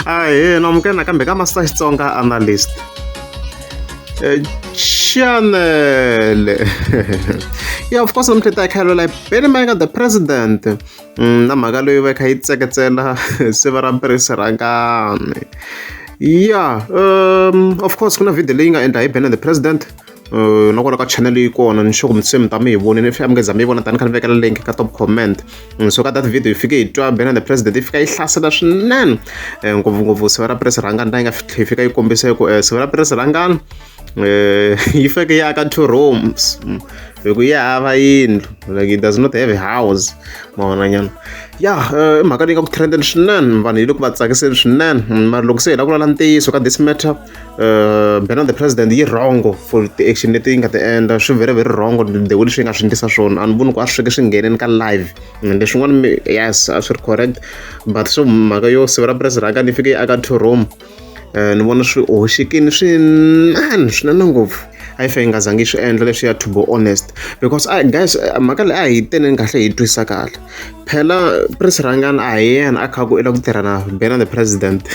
nomkena kambe ka Master Xitsonga analyst. Channel. Yeah, of course, I'm going to tell you, like, Mayengani the president. Na mhaka leyi va kha yi tseketsela siva ra Prince Rhangani. Yeah, of course, kuna video leyi nga endla hi Mayengani the president. Na kona ka channel yi kona ni xoko mitsemi ta mi hi vonile if mi nga za mi yi vona tani kha ni vekela link ka top comment. So ka that video yi fike yi twa Mayengani the president yi fika yi hlasela swinene ngopfungopfu siva ra Prince Rhangani ta yi nga yi fika yi kombisa ku siva ra Prince Rhangani yi fike yi aka 2 rooms hi ku yi hava yindlu, like it does not have a house ma vona nyana. Yeah, i mhaka leyi nga ku trendeni swinene, vanhu yi le ku va tsakiseni swinene, mara loko se hi la ku lala ntiyiso ka this matter, Mayengani the president yi wrongo for ti-action leti yi nga ti endla, swi very very wrongo the way leswi yi nga swi endlisa swona. A ni voni ku a swi fike swi ngheneni ka live, leswin'wana yes a swi ri correct, but swo mhaka yo siva ra Prince Rhangani yi fike yi aka 2 room, ni vona swi hoxekile swinene ngopfu. A yi fake yi nga zangi swi endla leswiya, to be honest, because guys mhaka leyi a hi teneni kahle hi twisisa kahle. Phela Prince Rhangani a hi yena a kha ku i la ku tirha na Mayengani the president.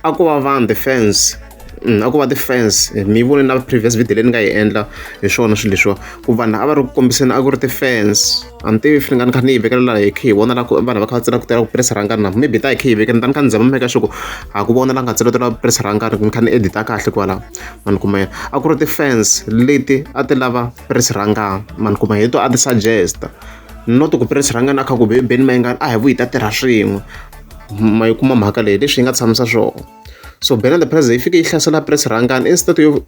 A ku va vanhu the-fans, a ku va ti-fans, mi vone na previous video leyi ni nga yi endla hi swona swilo leswiwa, ku vanhu a va ri ku kombiseni a ku ri ti-fans. A ni tivi if ni nga ni kha ni yi vekela laha hi kha hi vona ku vanhu va kha va tsela ku tela ku Prince Rhangani na maybe ta hi kha hi vekela tani kha ni zama meka sure ku a ku vona la nga tseletela Prince Rhangani, ni kha ni edita kahle kwalaho mani kuma yena. A ku ri ti-fans leti a ti lava Prince Rhangani mani kuma hi to a ti suggest, not ku Prince Rhangani a kha ku Mayengani a hi vu hi ta tirha swin'we, ma yi kuma mhaka leyi leswi yi nga tshamisa swona. So Mayengani the president yi fike yi hlasela Prince Rhangani instead yo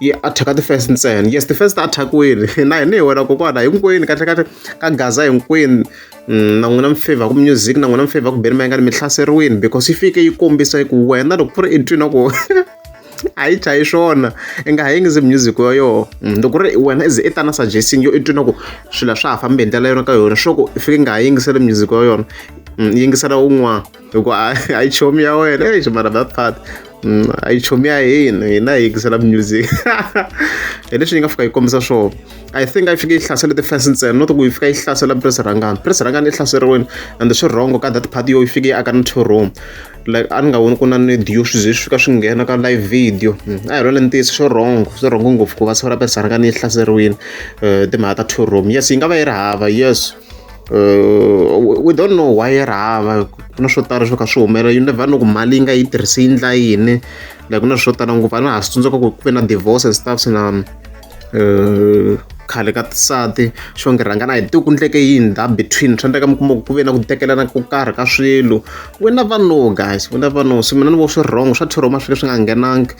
yi attack ti-fans ntsena. Yes, ti-fans ta attackiwile na hi ni hi wena kokwana hinkwenu kahle ka gaza hinkwenu, na n'wina mi favor ku music, na n'wina mi favor ku Mayengani mi hlaseriwile, because yi fike yi kombisa ku wena loko ku ri i twini ku a yi chayi swona i nga ha yingisi music ya yona. Loko ri wena i ta na suggesting yo i twini ku swilo swa ha fambi hi ndlela yona ka yona, swo ku i fike nga ha yingiseli music ya yona, yingisela wun'wana hikuva a yi chomi ya wena. Mara that part a yi chomi ya hina hi yingisela music. Hi leswi yi nga fika yi kombisa swona. I think a yi fike yi hlasela ti-fans ntsena, not ku yi fika yi hlasela Prince Rhangani. Prince Rhangani yi hlaseriwile and swi wrongo ka that part yo yi fike yi aka na 2 room, like a ni nga voni ku na ni dio swi ze swi fika swi nghena ka live video. A hi rhwele ntiyiso swi wrongo ngopfu ku va siva ra Prince Rhangani yi hlaseriwile timhaka ta 2 room. Yes, yi nga va yi ri hava, yes, we don't know why yi ri hava, ku na swo tala swo ka swi humelela, you never know ku mali yi nga yi tirhisi yi ndla yini, like ku na swo tala ngopfu. A na ha swi tsundzuka ku ve na divorce and stuff na khale ka tisati xonge Rhangani a hi tivi ku endleke yini da between, swi endleka mi kuma ku ve na ku tekelana ku karhi ka swilo. We never know guys, we never know. So mina ni vo swi wrong swa 2 room swi nga nghenangi,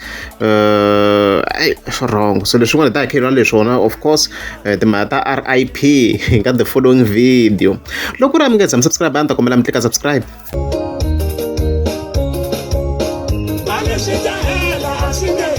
swi wrong. So leswin'wana hi ta hi kha hi leswona, of course timhaka ta RIP ka the following video. Loko ku ri mi nga za mi subscribe a ni ta kombela mi tlika subscribe. Swi ta hela a swi nge